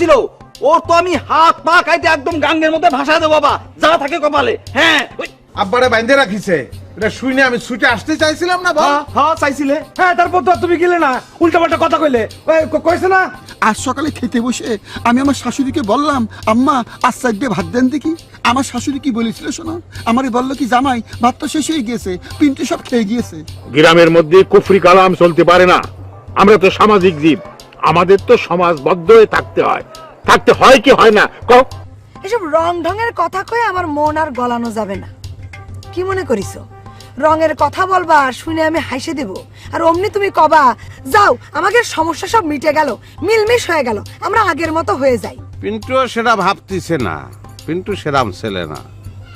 ছিল ওর তো আমি হাত পা কাইতে একদম গাঙ্গের মধ্যে ভাসা দেবো বাবা, যা থাকে কপালে। হ্যাঁ আব্বারে বাইন্ধে রাখিছে, এটা শুনে আমি ছুটে আসতে চাইছিলাম না বাবা। হ্যাঁ চাইছিলে। হ্যাঁ তারপর তো তুমি গেলে না, উল্টাপাল্টা কথা কইলে। কইছে না আজ সকালে খেতে বসে আমি আমার শাশুড়িকে বললাম, আম্মা আজ সাইড দিয়ে ভাত দেন দেখি। আমার শাশুড়ি কি বলেছিল শোনো, আমারে বললো কি, জামাই ভাত তো শেষ হয়ে গিয়েছে, পিন্টু সব খেয়ে গিয়েছে। গ্রামের মধ্যে কুফরি কালাম চলতে পারে না। আমরা তো সামাজিক জীব, আমাদের তো সমাজবদ্ধ হয়ে থাকতে হয়। থাকতে হয় কি হয় না কও? এসব রং ঢঙের কথা কয়ে আমার মন আর গলানো যাবে না। কি মনে করিছো রঙের কথা বলবা আর শুনে আমি হাসে দেব, আর অমনি তুমি কবা যাও আমাদের সমস্যা সব মিটে গেল, মিলমিশ হয়ে গেল, আমরা আগের মতো হয়ে যাই। পিন্টুও সেটা ভাবতিছে না, পিন্টু সেরাম ছেলে না।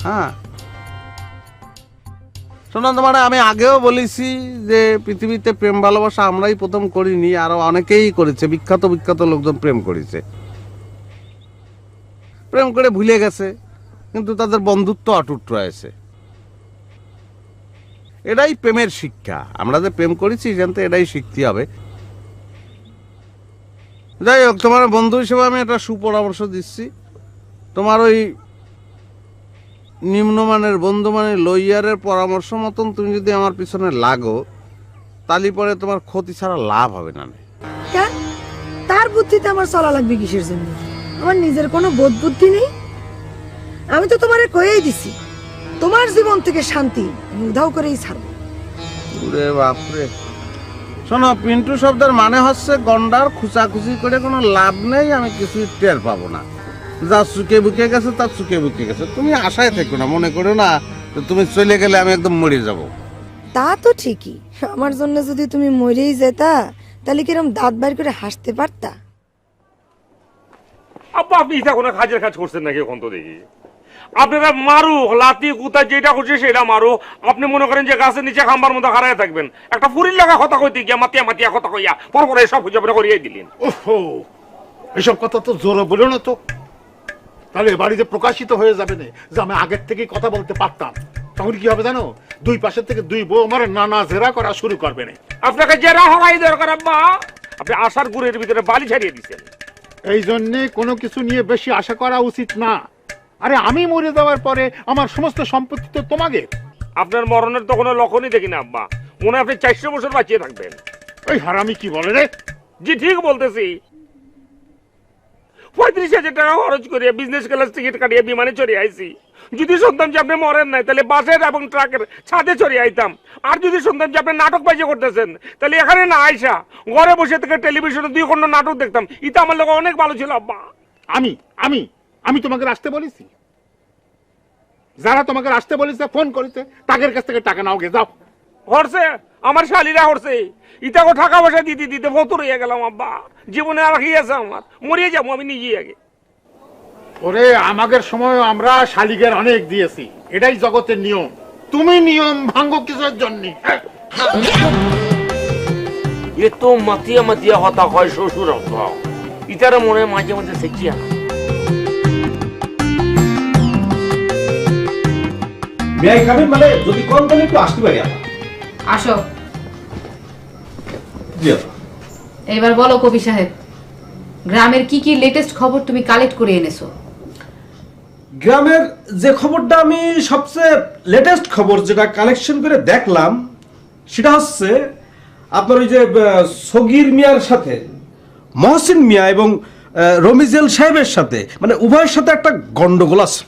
হ্যাঁ শোনো, তোমার আমি আগেও বলেছি যে পৃথিবীতে প্রেম ভালোবাসা আমরাই প্রথম করিনি, আরো অনেকেই করেছে, বিখ্যাত বিখ্যাত লোকজন প্রেম করেছে, প্রেম করে ভুলে গেছে, কিন্তু তাদের বন্ধুত্ব অটুট রয়েছে। এটাই প্রেমের শিক্ষা। আমরা যে প্রেম করেছি সেখান থেকে এটাই শিখতে হবে। যাই হোক, তোমার বন্ধু হিসেবে আমি একটা সুপরামর্শ দিচ্ছি। তোমার ওই নিম্নমানের বন্ধু মানে লইয়ারের পরামর্শ মতন তুমি যদি আমার পিছনে লাগো, তাহলে পরে তোমার ক্ষতি ছাড়া লাভ হবে না। কেন? তার বুদ্ধিতে আমার চলা লাগবে কিসের জন্য? আমার নিজের কোনো বোধ বুদ্ধি নেই? আমি তো তোমারে কয়েই দিছি তোমার জীবন থেকে শান্তি আমি উধাও করেই ছাড়বো। ওরে বাপরে, শোনো, পিন্টু শব্দের মানে হচ্ছে গন্ডার, খুচাখুচি করে কোনো লাভ নেই, আমি কিছুই টের পাবো না। যা চুকে বুকে গেছে তা চুকে বুকে গেছে। তুমি আশায় থেকো না, মনে করো না তুমি চলে গেলে আমি একদম মরে যাব। তা তো ঠিকই, আমার জন্য যদি তুমি মরেই যেতা তাহলে কিরম দাঁত বাইর করে হাসতে পারতা? আব্বা আপনি ইটা কোনো কাজের কাজ করছেন নাকি এখন তো দেখি? আপনারা মারু লাতি কুতা যেটা করছে সেটা মারো। আপনি মনে করেন যে গাছের নিচে খাম্বার মতো হারায় থাকবেন, একটা ফুরির লাগা কথা কইতে গিয়া মাতিয়া মাতিয়া কথা কইয়া পরে সব কিছু আপনি করিয়ে দিলেন। ওহো, এসব কথা তো জোরে বলো না তো, তাহলে বাড়িতে প্রকাশিত হয়ে যাবে না যে আমি আগের থেকেই কথা বলতে পারতাম। তখন কি হবে জানো, দুই পাশের থেকে দুই বউ আমার নানা জেরা করা শুরু করবে না। আপনাকে জেরা হওয়াই দরকার আব্বা। আপনি আশার গুড়ের ভিতরে বালি ছাড়িয়ে দিচ্ছেন। এই জন্যে কোনো কিছু নিয়ে বেশি আশা করা উচিত না। আরে আমি মরে যাওয়ার পরে আমার সমস্ত সম্পত্তি তো তোমাকে। আপনার মরণের তো কোনো লক্ষণই দেখি না আব্বা। মনে হয় আপনি 400 বছর বাঁচিয়ে থাকবেন। ওই হারামি কি বলে রে? জি ঠিক বলতেছি। 35,000 টাকা খরচ করিয়ে বিজনেস ক্লাস টিকিট কাটিয়ে বিমানে চড়ে আইছি। যদি শুনতাম যে আপনি মরেন নাই তাহলে বাসের এবং ট্রাকের ছাদে চড়ে আইতাম। আর যদি শুনতাম যে আপনি নাটক বাজি করতেছেন তাহলে এখানে না আইসা ঘরে বসে থেকে টেলিভিশনে 2 ঘন্টা নাটক দেখতাম। এটা আমার লোক অনেক ভালো ছিল আব্বা। আমি আমি আমি তোমাকে আসতে বলেছি? যারা তোমাকে আসতে বলেছে ফোন করেছে তাদের কাছ থেকে টাকা নাও, গে যাও। হরছে আমার শালিরা হরছে, ইটাকে টাকা পয়সা দিতে দিতে ফতুর হয়ে গেলাম আব্বা। জীবনে আর কি আছে আমার, মরিয়ে যাবো আমি নিজেই আগে। ওরে আমাদের সময় আমরা শালিগের অনেক দিয়েছি, এটাই জগতের নিয়ম। তুমি নিয়ম ভাঙ্গো কিসের জন্য? এ তো মাতিয়া মাতিয়া হতা হয় শ্বশুর আব্বা। ইটারে মনে মাঝে মাঝে শিখিয়া বিয়াই খাবেন মানে যদি কম তাহলে একটু আসতে পারি আমরা। আসো। জি আপা। এবার বলো কবি সাহেব, গ্রামের কি কি লেটেস্ট খবর তুমি কালেক্ট করে এনেছো? গ্রামের যে খবরটা আমি সবচেয়ে লেটেস্ট খবর যেটা কালেকশন করে দেখলাম সেটা হচ্ছে আপনার ওই যে সগির মিয়ার সাথে মহসিন মিয়া এবং রমিজেল সাহেবের সাথে মানে উভয়ের সাথে একটা গন্ডগোল আছে।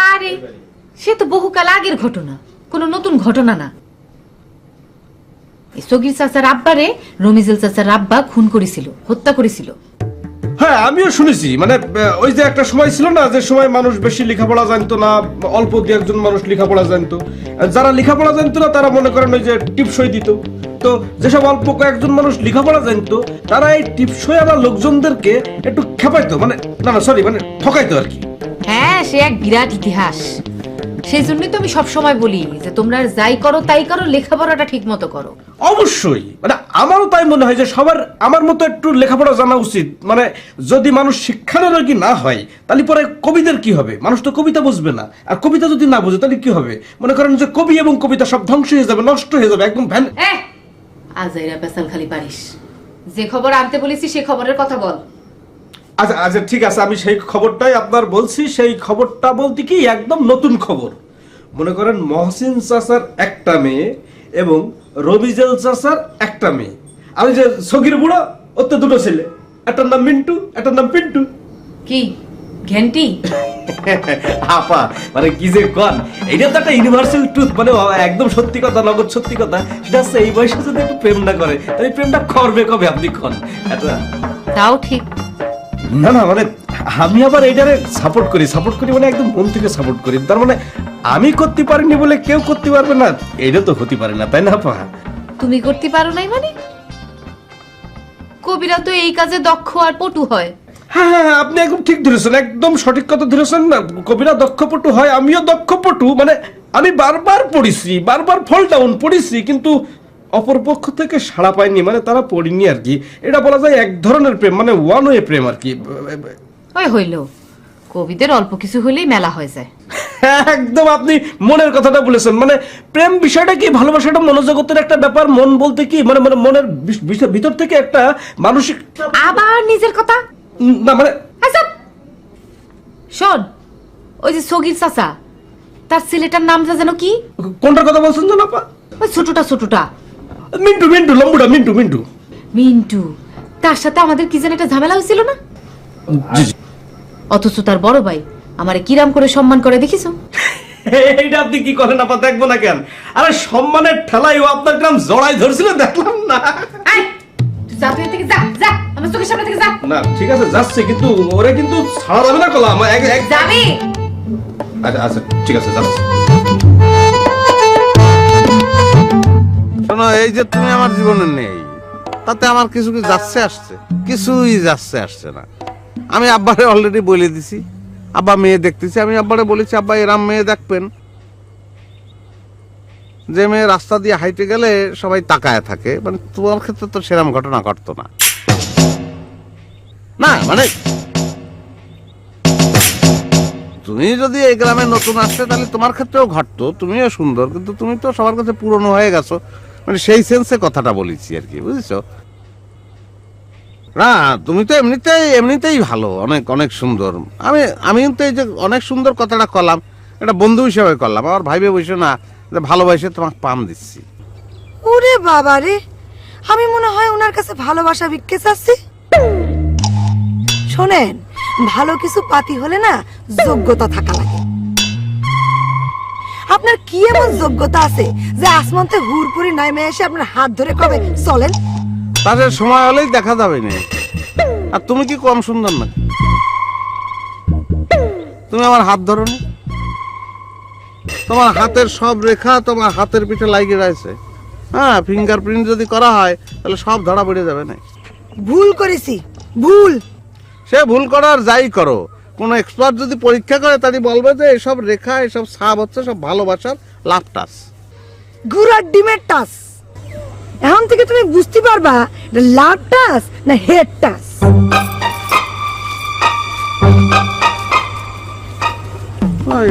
আরে সে তো বহুকাল আগের ঘটনা, কোনো নতুন ঘটনা না। সগির চাচার আব্বারে রমিজেল চাচার আব্বা খুন করেছিল, হত্যা করেছিল। হ্যাঁ আমিও শুনেছি, মানে ওই যে একটা সময় ছিল না, যে সময় মানুষ বেশি লেখাপড়া জানতো না, অল্প দু একজন মানুষ লেখাপড়া জানতো। যারা লেখাপড়া জানতো না তারা মনে করেন ওই যে টিপসই দিত। তো যেসব অল্প কয়েকজন মানুষ লেখাপড়া জানতো তারা এই টিপসই আনা লোকজনদেরকে একটু খেপাইতো, মানে না সরি মানে ঠকাইতো আর কি। হ্যাঁ সে এক বিরাট ইতিহাস। সেই জন্যই তো আমি সবসময় বলি যে তোমরা যাই করো তাই করো, লেখাপড়াটা ঠিক মতো করো। অবশ্যই, মানে আমারও তাই মনে হয় যে সবার আমার মতো একটু লেখাপড়া জানা উচিত। মানে যদি মানুষ শিক্ষানুরাগী না হয় তাহলে পরে কবিদের কি হবে? মানুষ তো কবিতা বুঝবে না, আর কবিতা যদি না বুঝে তাহলে কি হবে? মনে করেন যে কবি এবং কবিতা সব ধ্বংস হয়ে যাবে, নষ্ট হয়ে যাবে একদম। আজাইরা পেশাল খালি পারিস। যে খবর আনতে বলেছি সে খবরের কথা বল। আচ্ছা আচ্ছা ঠিক আছে, আমি সেই খবরটাই আপনার বলছি। সেই খবরটা বলতে কি একদম নতুন খবর। মনে করেন মহসিন চাচার একটা মেয়ে এবং রবিজেল চাচার একটা মেয়ে, আর ওই যে সগির বুড়ো ওর তো দুটো ছেলে, একটার নাম মিন্টু একটার নাম পিন্টু। কি ঘেন্টি? আপা মানে কি যে কন, এটা তো একটা ইউনিভার্সাল ট্রুথ, মানে একদম সত্যি কথা, নগদ সত্যি কথা। সেটা হচ্ছে এই বয়সে যদি একটু প্রেম না করে তাহলে প্রেমটা করবে কবে আপনি কন? তাও ঠিক। না না মানে আমি আবার এইটারে সাপোর্ট করি মানে একদম মন থেকে সাপোর্ট করি। তার মানে আমি করতে পারিনি বলে কেউ করতে পারবে না, এটা তো হতে পারে না, তাই না আপা? তুমি করতে পারো নাই মানে? কবিরা তো এই কাজে দক্ষ আর পটু হয়। হ্যাঁ হ্যাঁ, আপনি একদম ঠিক ধরেছেন, একদম সঠিক কথা ধরেছেন না। কবিরা দক্ষপটু হয়, আমিও দক্ষপটু। মানে আমি বারবার পড়েছি, বারবার ফল ডাউন পড়েছি, কিন্তু অপরপক্ষ থেকে সাড়া পাইনি, মানে তারা পড়িনি আর কি। এটা বলা যায় এক ধরনের প্রেম, মানে ওয়ান ওয়ে প্রেম আর কি। ওই হইল, কবিদের অল্প কিছু হলেই মেলা হয়ে যায়। একদম আপনি মনের কথাটা বলেছেন। মানে প্রেম বিষয়টা কি, ভালোবাসাটা মনোজগতের একটা ব্যাপার। মন বলতে কি মানে মানে মনের ভিতর থেকে একটা মানসিক, আবার নিজের কথা না মানে আচ্ছা শোন, ওই যে সগির চাচা, তার ছেলেটার নাম যেন কি? কোনটার কথা বলছেন জানো আপা? ওই ছোটটা মিন্টু, মিন্টু লম্বুটা, মিন্টু মিন্টু মিন্টু। তার সাথে আমাদের কি যেন একটা ঝামেলা হয়েছিল না? জি জি। অথচ তার বড় ভাই আমারে কিরাম করে সম্মান করে দেখিস? এইটা আপনি কি করেন আপা? দেখবো না কেন? আরে সম্মানের ঠেলাই ও আপনার গ্রাম জড়াই ধরছিল, দেখলাম না। আমার চোখের সামনে থেকে যা। না ঠিক আছে যাচ্ছে, কিন্তু ওরে কিন্তু ছাড়া যাবে না কলাম। যাবি? আচ্ছা আচ্ছা ঠিক আছে যাচ্ছে। শোনো, এই যে তুমি আমার জীবনে নেই, তাতে আমার কিছু কি যাচ্ছে আসছে? কিছুই যাচ্ছে আসছে না। আমি আব্বারে অলরেডি বলে দিছি, আব্বা মেয়ে দেখতেছি। আমি আব্বারে বলেছি, আব্বা এরাম মেয়ে দেখবেন যে মেয়ে রাস্তা দিয়ে হাইটে গেলে সবাই তাকায় থাকে। মানে তোমার ক্ষেত্রে তো সেরকম ঘটনা ঘটতো না। না মানে তুমি যদি এই গ্রামে নতুন আসতে তাহলে তোমার ক্ষেত্রেও ঘটতো, তুমিও সুন্দর, কিন্তু তুমি তো সবার কাছে পুরনো হয়ে গেছো। মানে সেই সেন্সে কথাটা বলেছি আর কি, বুঝেছো? না তুমি তো এমনিতেই ভালো, অনেক অনেক সুন্দর। আমি তো এই যে অনেক সুন্দর কথাটা করলাম, এটা বন্ধু হিসেবে করলাম। আমার ভাইবে বসে না যে ভালোবাসে তোমাকে পাম দিচ্ছি। ওরে বাবা রে, আমি মনে হয় ওনার কাছে ভালোবাসা ভিক্ষে চাচ্ছি। শোনেন, ভালো কিছু পাতি হলে না যোগ্যতা থাকা লাগে। আপনার কি এমন যোগ্যতা আছে যে আসমানতে হুড়পুরি নাইমে এসে আপনার হাত ধরে কবে চলেন? তাদের সময় হলেই দেখা যাবে না। আর তুমি কি কম সুন্দর না? তুমি আমার হাত ধরো নি, তোমার হাতের সব রেখা তোমার হাতের পিঠে লাগিয়ে রয়েছে। হ্যাঁ, ফিঙ্গারপ্রিন্ট যদি করা হয় তাহলে সব ধরা পড়ে যাবে না। ভুল করেছি, ভুল। সে ভুল করার যাই করো, কোনো এক্সপার্ট যদি পরীক্ষা করে তাহলে বলবে যে এসব রেখা এসব ছাপ হচ্ছে সব ভালোবাসার লাভ টাচ, ঘোড়ার ডিমের টাচ। এখন থেকে তুমি বুঝতে পারবা এটা লাভ টাচ না হেড টাচ।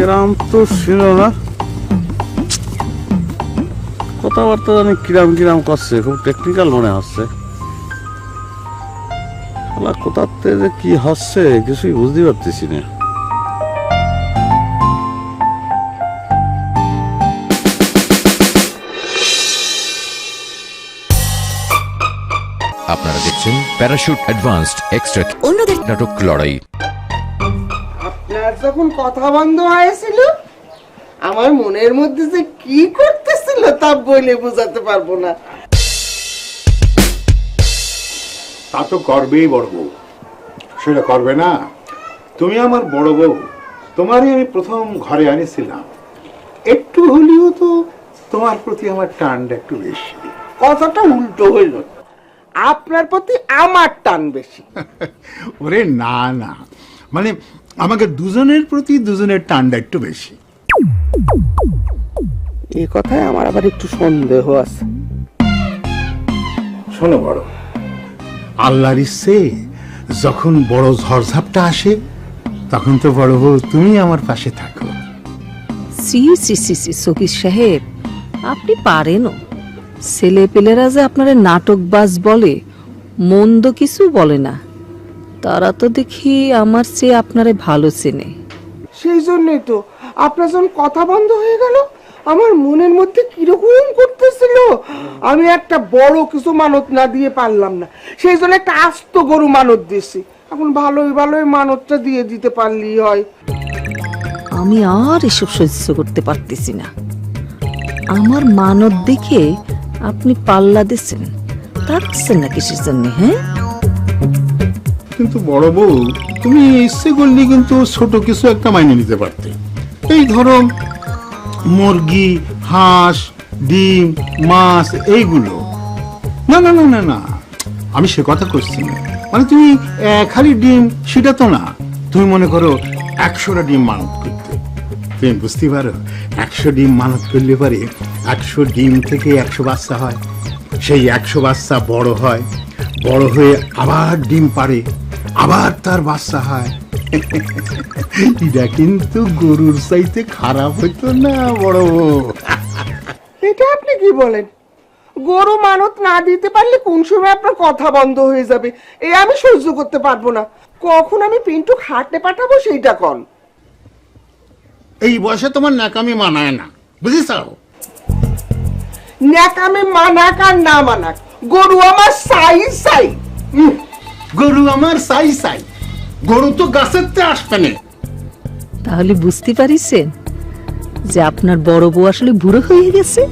এরম তো ছিল না। কথাবার্তা জানি কিরাম কিরাম করছে, খুব টেকনিক্যাল মনে হচ্ছে। কোথাতে যে কি হচ্ছে কিছুই বুঝতে পারতেছি না। আপনারা দেখছেন প্যারাশুট অ্যাডভান্সড এক্সট্রা অন্যদের নাটক লড়াই। আপনার যখন কথা বন্ধ হয়েছিল, আমার মনের মধ্যে যে কি করতেছিল তা বলে বোঝাতে পারবো না। তা তো করবেই বড় বউ, সেটা করবে না? তুমি আমার বড় বউ, তোমারই আমি প্রথম ঘরে আনিছিলাম। একটু হলেও তো তোমার প্রতি আমার টানটা একটু বেশি। কথাটা উল্টো হইল, আপনার প্রতি আমার টান বেশি। ওরে না না, মানে আমাকে দুজনের প্রতি দুজনের টানটা একটু বেশি। এই কথায় আমার আবার একটু সন্দেহ আছে। শোনো বড়, আল্লাহর ইচ্ছে যখন বড় ঝড়ঝাপটা আসে তখন তো বড় বউ তুমি আমার পাশে থাকো। শ্রী শ্রী শ্রী শ্রী সকির সাহেব, আপনি পারেনও। ছেলে পেলেরা যে আপনার নাটকবাজ বলে, মন্দ কিছু বলে না। তারা তো দেখি আমার চেয়ে আপনারে ভালো চেনে। সেই জন্যই তো আপনার যখন কথা বন্ধ হয়ে গেল আমার মনের মধ্যে কিরকম করতেছিল। আমি একটা বড় কিছু মানত না দিয়ে পারলাম না, সেই জন্য একটা আস্ত গরু মানত দিয়েছি। এখন ভালোই ভালোই মানতটা দিয়ে দিতে পারলেই হয়। আমি আর এসব সহ্য করতে পারতেছি না। আমার মানত দেখে আপনি পাল্লা দিচ্ছেন, থাকছেন না কিসের জন্য? হ্যাঁ, কিন্তু বড় বউ, তুমি ইচ্ছে করলে কিন্তু ছোট কিছু একটা মাইনে নিতে পারতে। এই ধরো মুরগি, হাঁস, ডিম, মাছ, এইগুলো। না না না না না, আমি সে কথা করছি না। মানে তুমি খালি ডিম সেটা তো না, তুমি মনে করো 100টা ডিম মানত করতে। তুমি বুঝতে পারো 100 ডিম মানত করলে পারে 100 ডিম থেকে 100 বাচ্চা হয়। সেই 100 বাচ্চা বড় হয়, বড় হয়ে আবার ডিম পারে, আবার তার বাচ্চা হয়। এটা কিন্তু গরুর চাইতে খারাপ হইতো না বড় বউ। এটা আপনি কি বলেন? গরু মানত না দিতে পারলে কোন সময় আপনার কথা বন্ধ হয়ে যাবে এ আমি সহ্য করতে পারবো না। কখন আমি পিন্টু হাঁটতে পাঠাবো সেইটা কন। এই বয়সে তোমার ন্যাকামি মানায় না, বুঝিস? ন্যাকামে মানাক আর না মানাক, গরু আমার সাই সাই। গরু আমার সাই সাই, গরু তো গাছের তে আসবে না। তাহলে বুঝতে পারিছেন যে আপনার বড় বউ আসলে বুড়ো হয়ে গেছে।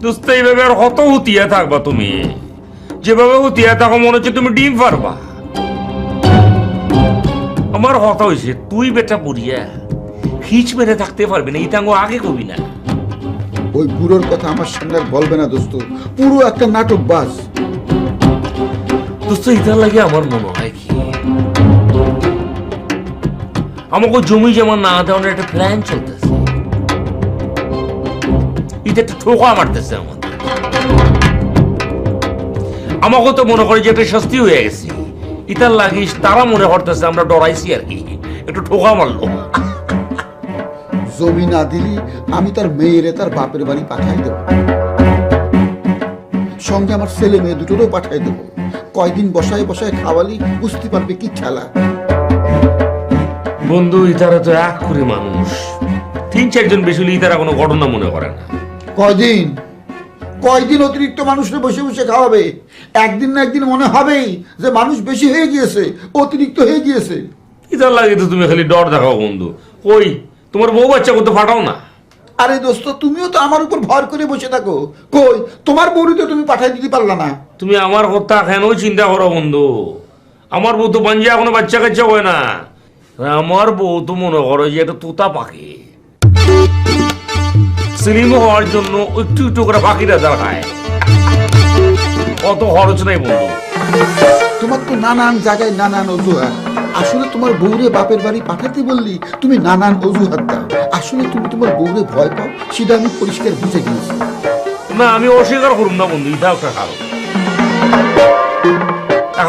দোস্ত এইভাবে আর কত হুতিয়া থাকবা তুমি? যেভাবে হুতিয়া থাকো মনে হচ্ছে তুমি ডিম পারবা। আমার কথা হয়েছে তুই বেটা বুড়িয়া খিচ মেরে থাকতে পারবি না, ইতাঙ্গ আগে কবি না। ওই বুড়োর কথা আমার সামনে আর বলবে না দোস্ত, পুরো একটা নাটক বাস। দোস্ত ইতার লাগে আমার মনে হয় কি আমাকে জমি জমা না দেওয়ার একটা প্ল্যান চলতেছে। এটা একটা ঠোকা মারতেছে আমাদের। আমাকে তো মনে করে যে একটা শাস্তি হয়ে গেছে, ইতার লাগিস তারা মনে করতেছে আমরা ডরাইছি আর কি, একটু ঠোকা মারলো। জমি না দিলি আমি তার মেয়েরে তার বাপের বাড়ি পাঠাই দেব, সঙ্গে আমার ছেলে মেয়ে দুটোরও পাঠাই দেব। কয়দিন বসায় বসায় খাওয়ালি বুঝতে পারবে কি খেলা। বন্ধু ইতারা তো এক করে মানুষ, 3-4 জন বেশি ইতারা কোনো ঘটনা মনে করে না। কয়দিন কয়দিন অতিরিক্ত মানুষরা বসে বসে খাওয়াবে? একদিন না একদিন মনে হবেই যে মানুষ বেশি হয়ে গিয়েছে, অতিরিক্ত হয়ে গিয়েছে। ইতার লাগে তো তুমি খালি ডর দেখাও বন্ধু। কই তোমার বউ বাচ্চা করতে পাঠাও না? আরে দোস্ত, তুমিও তো আমার উপর ভর করে বসে থাকো। কই তোমার বউরি তো তুমি পাঠাই দিতে পারলা না। তুমি আমার কথা কেন চিন্তা করো বন্ধু? আমার বউ তো বাঞ্জা এখনো বাচ্চা কাচ্চা হয় না। আমার বউ তো মনে করো যে একটা তোতা পাখি, স্লিম হওয়ার জন্য একটু একটু করে পাখিরা দেখায়। কত খরচ নাই বন্ধু। তোমার তো নানান জায়গায় নানান অজুহাত। আসলে তোমার বউরে বাপের বাড়ি পাঠাতে বললি তুমি নানান অজুহাত দাও। আসলে তুমি তোমার বউরে ভয় পাও, সেটা আমি পরিষ্কার বুঝে গিয়েছি। না আমি অস্বীকার করুন না বন্ধু, এটা একটা কারণ।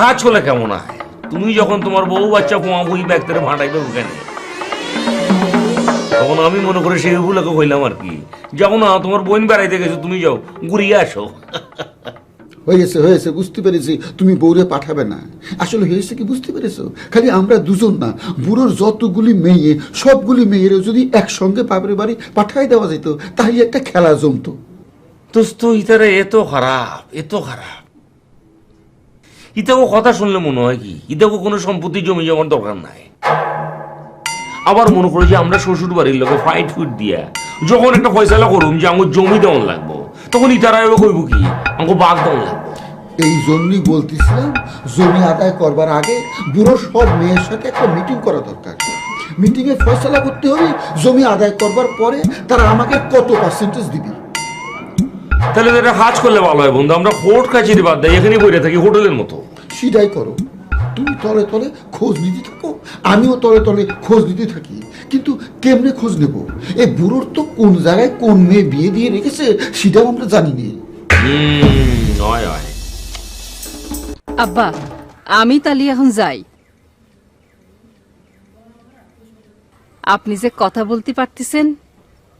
কাজ চলে কেমন হয়? তুমি যখন তোমার বউ বাচ্চা পোয়া বই ব্যাগদের ভাটাইবে ওখানে, তখন আমি মনে করি সেই উপলক্ষে হইলাম আর কি। যখন তোমার বোন বেড়াইতে গেছো তুমি যাও ঘুরিয়ে আসো। হয়েছে হয়েছে, বুঝতে পেরেছি তুমি বউরে পাঠাবে না। আসলে হয়েছে কি বুঝতে পেরেছো? খালি আমরা দুজন না, বুড়োর যতগুলি মেয়ে সবগুলি মেয়েরও যদি একসঙ্গে বাপের বাড়ি পাঠাই দেওয়া যেত তাহলে একটা খেলা জমতো। দোস্ত ইতারা এত খারাপ, এত খারাপ। ইতাকে কথা শুনলে মনে হয় কি ইতাকে কোনো সম্পত্তি জমি জমার দরকার নাই। আবার মনে করি যে আমরা শ্বশুর বাড়ির লোকে ফাইট ফুট দিয়া যখন একটা ফয়সালা করুম যে আমার জমি দেওয়ান লাগবো, তখন ইতারা এবার কইব কি আমাকে বাঘ দেওয়ান লাগবো। এই জন্যই বলতেছিলাম জমি আদায় করবার আগে বুড়ো সব মেয়ের সাথে একটা মিটিং করা দরকার। মিটিংয়ে ফয়সালা করতে হবে জমি আদায় করবার পরে তারা আমাকে কত পার্সেন্টেজ দিবি। তাহলে এটা কাজ করলে ভালো হয় বন্ধু, আমরা কোর্ট কাছারি বাদ দেয় এখানে বইরে থাকি হোটেলের মতো। সেটাই করো, তুমি তলে তলে খোঁজ নিতে থাকো, আমিও তলে তলে খোঁজ নিতে থাকি। কিন্তু কেমনে খোঁজ নেব? এই বুড়োর তো কোন জায়গায় কোন মেয়ে বিয়ে দিয়ে রেখেছে সেটাও আমরা জানি না। নয় হয়। আব্বা আমি তালি এখন যাই। আপনি যে কথা বলতে পারতেছেন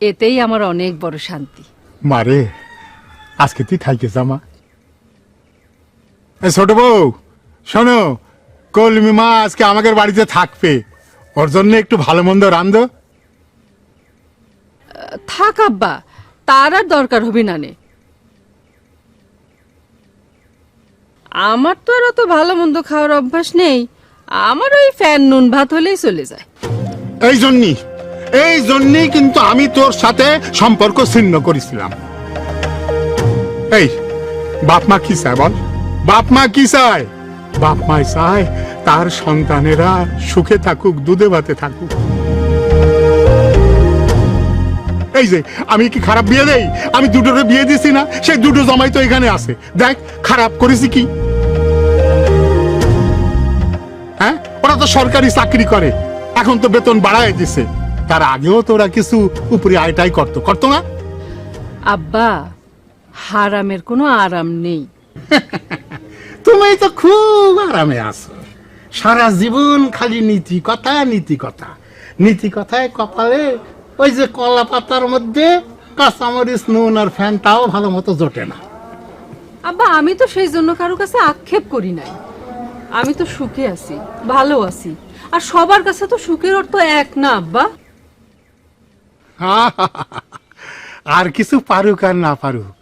এতেই আমার অনেক বড় শান্তি। মারে আজকে তুই খাইকে জামা। ছোট বউ শোনো, কলমি মা আজকে আমাদের বাড়িতে থাকবে, ওর জন্য একটু ভালো মন্দ রান্ধো। থাক আব্বা, তার আর দরকার হবে না নে। আমার তো আর অত ভালো মন্দ খাওয়ার অভ্যাস নেই, আমার ওই ফ্যান নুন ভাত হলেই চলে যায়। এই জন্যই কিন্তু আমি তোর সাথে সম্পর্ক ছিন্ন করেছিলাম। এই বাপ মা কি চায় বল? বাপ মা কি চায়? বাপ মা চায় তার সন্তানেরা সুখে থাকুক, দুধে ভাতে থাকুক। এই যে আমি কি খারাপ বিয়ে দেই? আমি দুটোরে বিয়ে দিছি না, সেই দুটো জামাই তো এখানে আছে। দেখ খারাপ করেছি কি? হ্যাঁ, ওরা তো সরকারি চাকরি করে, এখন তো বেতন বাড়ায় দিছে। তার আগেও তোরা কিছু উপরে আয়টাই করতো না? আব্বা হারামের কোনো আরাম নেই। তুমি তো খুব আরামে আছো, সারা জীবন খালি নীতি কথা নীতি কথা নীতি কথায় কপালে ওই যে কলা পাতার মধ্যে কাঁচামরিচ নুন আর ফ্যানটাও ভালো মতো জোটে না। আব্বা আমি তো সেই জন্য কারো কাছে আক্ষেপ করি নাই, আমি তো সুখে আছি, ভালো আছি। আর সবার কাছে তো সুখের অর্থ এক না আব্বা। আর কিছু পারুক আর না পারুক,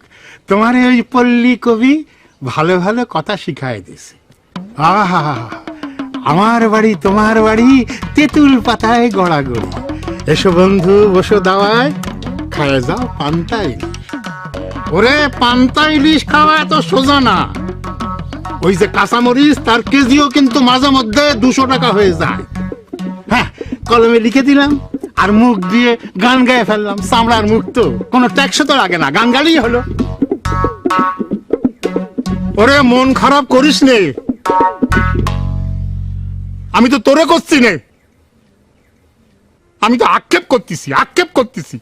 তোমার ওই পল্লী কবি ভালো ভালো কথা শিখাই দিছে। আহা, আমার বাড়ি তোমার বাড়ি তেঁতুল পাতায় গড়াগড়ি। এসো বন্ধু বসো দাওয়ায়, খায় যাও পান্তা ইলিশ। ওরে পান্তা ইলিশ খাওয়া এত সোজা না। ওই যে কাঁচামরিচ তার কেজিও কিন্তু মাঝে মধ্যে 200 টাকা হয়ে যায়। হ্যাঁ, কলমে লিখে দিলাম আর মুখ দিয়ে গান গায়ে ফেললাম। চামড়ার মুখ তো কোনো ট্যাক্স তো লাগে না, গান গালেই হলো। ওরে মন খারাপ করিস নে, আমি তো তোরে করছি নে, আমি তো আক্ষেপ করতেছি।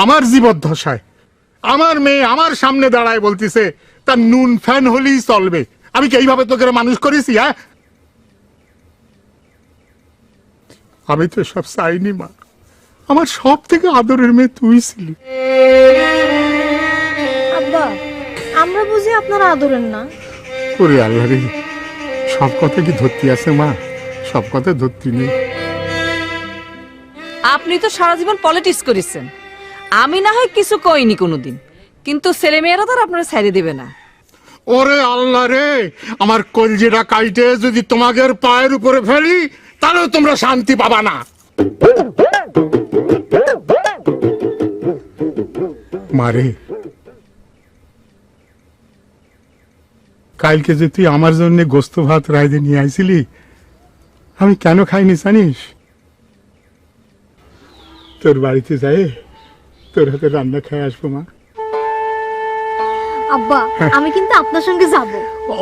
আমার জীবদ্দশায় আমার মেয়ে আমার সামনে দাঁড়ায় বলতিছে তার নুন ফ্যান হলেই চলবে। আমি কি এইভাবে তোকে মানুষ করেছি? হ্যাঁ, আমি তো সব চাইনি মা, আমার সব থেকে আদরের মেয়ে তুই ছিলি। আব্বা আমরা বুঝি আপনার আদরের না? ওরে আল্লাহ রে, সব কথা কি ধরতি আছে মা? সব কথা ধরতি নেই। আপনি তো সারা জীবন পলিটিক্স করেছেন, আমি না হয় কিছু কইনি কোনোদিন, কিন্তু ছেলেমেয়েরা তো আর আপনারা ছেড়ে দেবে না। ওরে আল্লাহ রে, আমার কলজিটা কাইটে যদি তোমাদের পায়ের উপরে ফেলি তাহলে তোমরা শান্তি পাবা না। মারে, কালকে যে তুই আমার জন্য গোস্ত ভাত রাইদে নিয়ে আইছিলি, আমি কেন খাইনি জানিস? তোর বাড়িতে যাই তোর হাতে রান্না খেয়ে আসবো মা। আব্বা আমি কিন্তু আপনার সঙ্গে যাব।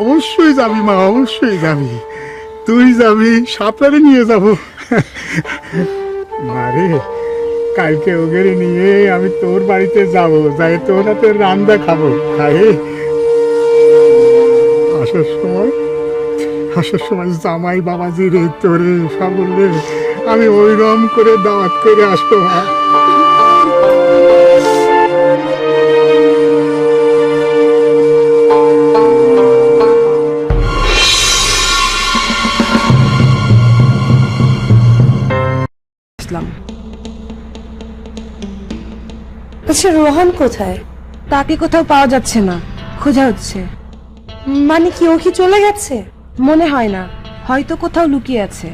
অবশ্যই যাবি মা, অবশ্যই যাবি। তুই যাবি, সাপলারে নিয়ে যাব। মারে, কালকে ওদের নিয়ে আমি তোর বাড়িতে যাব, যাই তোর হাতে রান্না খাবো। খাই আসার সময় জামাই বাবাজি রে তোরে সাবলে আমি ওইরকম করে দাওয়াত করে আসবো মা। আচ্ছা রোহান কোথায়? তাকে কোথাও পাওয়া যাচ্ছে না, খোঁজা হচ্ছে। মানে কি ও কি চলে গেছে? মনে হয় না, হয়তো কোথাও লুকিয়ে আছে।